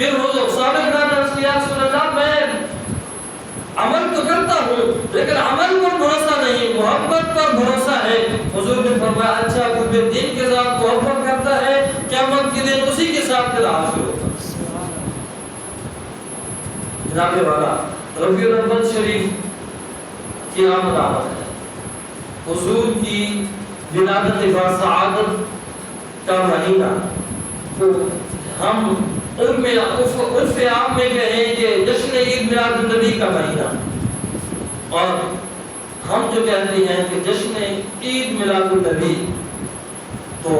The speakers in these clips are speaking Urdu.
پھر وہ صحابہ کرام نے عرض کیا رسول اللہ میں عمل تو کرتا ہوں لیکن عمل پر بھروسہ نہیں، محبت پر بھروسہ ہے۔ حضور نے فرمایا اچھا کوئی دین کے ساتھ محبت کرتا ہے قیامت کے دن اسی کے ساتھ پھر حاضر ہوگا۔ جناب والا ربیع الاول شریف کی آمد ہے، حضور کی ولادت با سعادت کا مہینہ، تو ہم عرف عام میں کہیں کہ جشن عید میلاد النبی کا مہینہ، اور ہم جو کہتے ہیں کہ جشن عید میلاد النبی، تو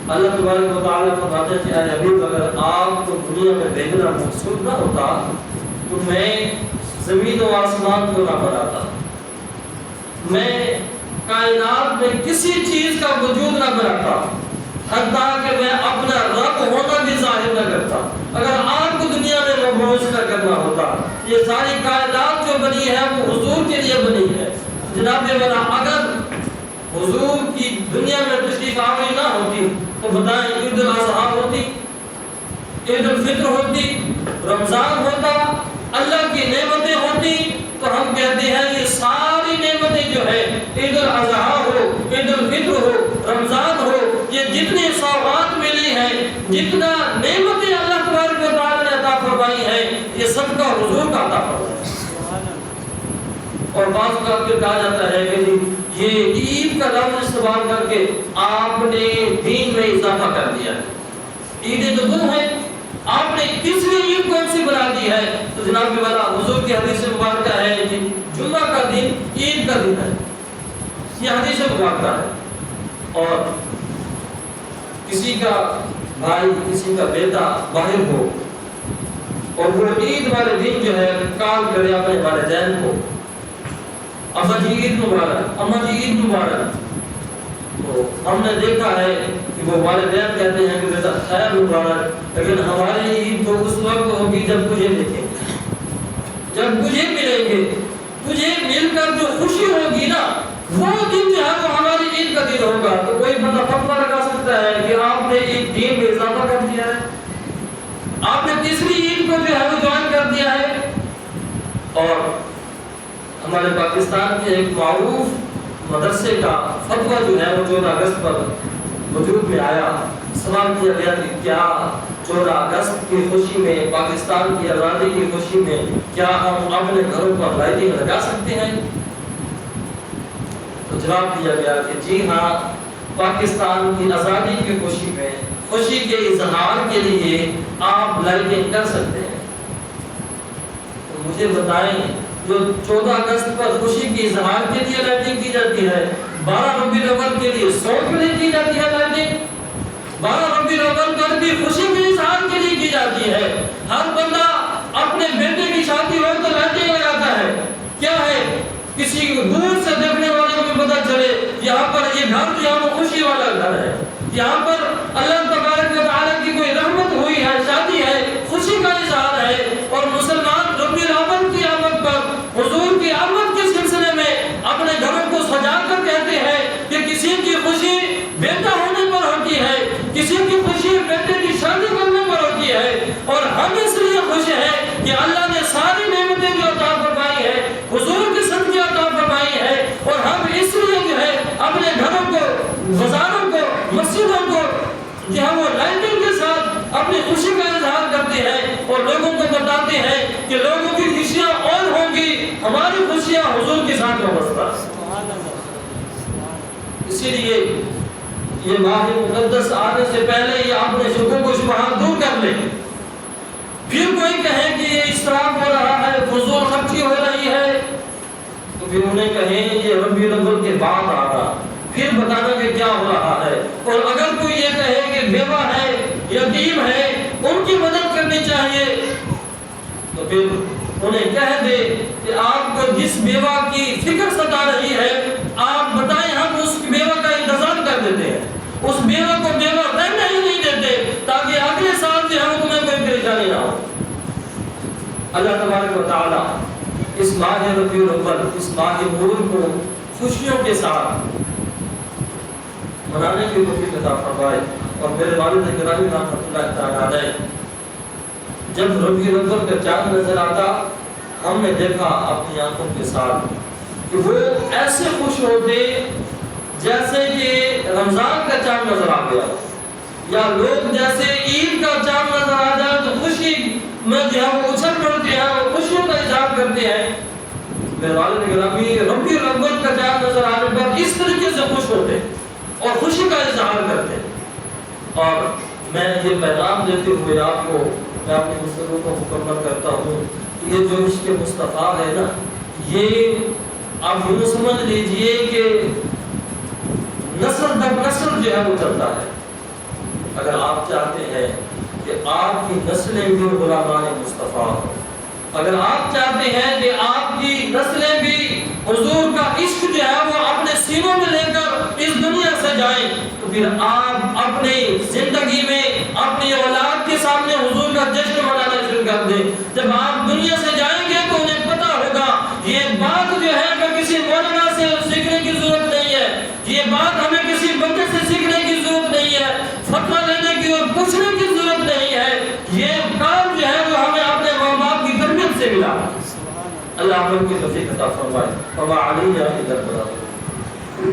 اللہ تبارک و تعالیٰ فرماتے ہیں کہ اے حبیب اگر آپ کو دنیا میں بھیجنا مقصود نہ ہوتا تو میں زمین و آسمان کو نہ بناتا، میں کائنات میں کسی چیز کا وجود نہ بناتا، حتیٰ کہ میں اپنا رب ہونا بھی ظاہر نہ کرتا۔ اگر آپ کو دنیا میں مبعوث نہ کرنا ہوتا، یہ ساری کائنات جو بنی ہے وہ حضور کے لیے بنی ہے۔ جناب والا اگر حضور کی دنیا میں تشریف آوری نہ ہوتی تو بتائیں عید الاضحیٰ ہوتی، عید الفطر ہوتی، رمضان ہوتا، اللہ کی نعمتیں ہوتی، تو ہم کہتے ہیں یہ ساری نعمتیں جو ہے عید الاضحیٰ ہو، عید الفطر ہو، رمضان ہو، یہ جتنی سوغات ملی ہیں، جتنا نعمتیں اللہ تبارک و تعالیٰ نے عطا فرمائی ہیں، یہ سب کا حضور کا عطا فرمایا۔ اور بعض اوقات پھر کہا جاتا ہے کہ یہ عید کا لفظ استعمال کر کے آپ نے دین میں اضافہ کر دیا ہے۔ عیدیں تو دو ہیں، آپ نے تیسری عید کون سی بنا دی ہے؟ تو جناب والا حضور کی حدیث مبارکہ ہے کہ جمعہ کا دن عید کا دن ہے، یہ حدیث مبارکہ ہے۔ اور کسی کا بھائی کسی کا بیٹا باہر ہو اور وہ عید والے دن جو ہے کال کرے اپنے والدین کو، ابا جی عید مبارک، اما جی عید مبارک، تو ہم نے دیکھا ہے کہ وہ والدین کہتے ہیں کہ بیٹا خیر مبارک، لیکن ہماری عید تو اس وقت ہوگی جب تجھے دیکھیں گے، جب تجھے ملیں گے، تجھے مل کر جو خوشی ہوگی نا وہ دن جو ہے وہ ہماری عید کا دن ہوگا۔ تو کوئی بندہ فتویٰ لگا سکتا ہے کہ آپ نے ایک دین میں اضافہ کر دیا ہے، آپ نے تیسری عید کو جو ہے وہ جوائن کر دیا ہے۔ اور ہمارے پاکستان کے ایک معروف مدرسے کا فتویٰ جو ہے وہ 14 اگست پر وجود میں آیا، سوال کیا گیا کہ کیا 14 اگست کی خوشی میں، پاکستان کی آزادی کی خوشی میں کیا ہم اپنے گھروں پر لائٹنگ لگا سکتے ہیں؟ تو جواب دیا گیا کہ جی ہاں، پاکستان کی آزادی کی خوشی میں، خوشی کے اظہار کے لیے آپ لائٹنگ کر سکتے ہیں۔ تو مجھے بتائیں جو 14 اگست پر خوشی کے اظہار کے لیے لائٹنگ کی جاتی ہے، 12 ربیع الاول کے لیے سوگ کے لیے کی جاتی ہے لائٹنگ، 12 ربیع الاول پر بھی خوشی کے اظہار کے لیے کی جاتی ہے۔ ہر بندہ اپنے بیٹے کی شادی ہو تو لائٹنگ لگاتا ہے، کیا ہے کسی دور سے دیکھنے والے کو بھی پتہ چلے یہاں پر یہ گھر جو ہے وہ خوشی والا گھر ہے، یہاں پر اللہ تبارک و تعالیٰ کی کوئی رحمت ہوئی ہے، شادی ہے، خوشی کا اظہار ہے۔ اور مسلمان ربیع الاول کی آمد پر حضور کی آمد کے سلسلے میں اپنے گھروں کو سجا کر کہتے ہیں کہ کسی کی خوشی بیٹا ہونے پر ہوتی ہے، کسی کی خوشی بیٹے کی شادی کرنے پر ہوتی ہے، اور ہم اس لیے خوش ہیں کہ اللہ نے ساری نعمتیں جو عطا فرمائی ہے حضور کے صدقے عطا فرمائی ہے، اور ہم اس لیے جو ہے اپنے گھروں کو، بازاروں کو، مسجدوں کو جو ہے وہ لائٹنگ کے ساتھ اپنی خوشی کا اظہار کرتے ہیں اور لوگوں کو بتاتے ہیں کہ لوگوں کی خوشیاں اور ہوں گی، ہماری خوشیاں حضور کے ساتھ وابستہ۔ اسی لیے یہ ماہ مقدس آنے سے پہلے یہ اپنے شکوک و شبہات دور کر لیں۔ پھر کوئی کہے کہ یہ اسراف ہو رہا ہے، فضول خرچی ہو رہی ہے، تو پھر انہیں کہیں یہ ربیع الاول کے بعد آ رہا، پھر بتانا کہ کیا ہو رہا ہے۔ اور اگر کوئی یہ کہے کہ بیوہ ہے، یتیم ہے، ان کی مدد کرنی چاہیے، تو پھر انہیں کہہ دے کہ آپ کو جس بیوہ کی فکر ستا رہی ہے آپ بتائیں، ہم اس بیوہ کا انتظام کر دیتے ہیں، اس بیوہ کو بیوہ رہنا ہی نہیں دیتے تاکہ اگلے سال سے ہم تمہیں کوئی پریشانی نہ ہو۔ اللہ تبارک و تعالیٰ اس ماہ ربیع الاول، اس ماہ نور کو خوشیوں کے ساتھ منانے کی توفیق عطا فرمائے۔ اور میرے والد گرامی رحمۃ اللہ تعالیٰ علیہ جب ربیع الاول کا چاند نظر آتا ہم نے دیکھا اپنی آنکھوں کے ساتھ کہ وہ ایسے خوش ہوتے جیسے کہ رمضان کا چاند نظر آ گیا، یا لوگ جیسے عید کا چاند نظر آ جائے تو خوشی میں جو ہے وہ اچھل پڑتے ہیں اور خوشیوں کا اظہار کرتے ہیں۔ میرے والد گرامی ربیع الاول کا چاند نظر آنے پر اس طریقے سے خوش ہوتے اور خوشی کا اظہار کرتے۔ اور میں یہ پیغام دیتے ہوئے آپ کو، میں اپنی گفتگو کو مکمل کرتا ہوں کہ یہ جو عشق مصطفیٰ ہے نا، یہ آپ یوں سمجھ لیجئے کہ نسل در نسل جو ہے وہ چلتا ہے۔ اگر آپ چاہتے ہیں کہ آپ کی نسلیں بھی غلامان مصطفیٰ ہوں، اگر آپ چاہتے ہیں کہ آپ کی نسلیں بھی حضور کا عشق جو ہے وہ اپنے سینوں میں لے کر اس دنیا سے جائیں، تو پھر آپ اپنی زندگی میں اپنی اولاد کے سامنے حضور کا جشن منانا شروع کر دیں۔ جب آپ دنیا سے جائیں گے تو انہیں پتہ ہوگا یہ بات جو ہے وہ کسی مولانا سے سیکھنے کی ضرورت نہیں ہے، یہ بات ہمیں کسی بندے سے سیکھنے کی ضرورت نہیں ہے، فتویٰ لینے کی اور پوچھنے کی ضرورت نہیں ہے، یہ کام جو ہے وہ ہمیں اپنے ماں باپ کی تربیت سے ملا۔ اللہ ہم کی توفیق عطا فرمائے۔ وما علینا الا البلاغ۔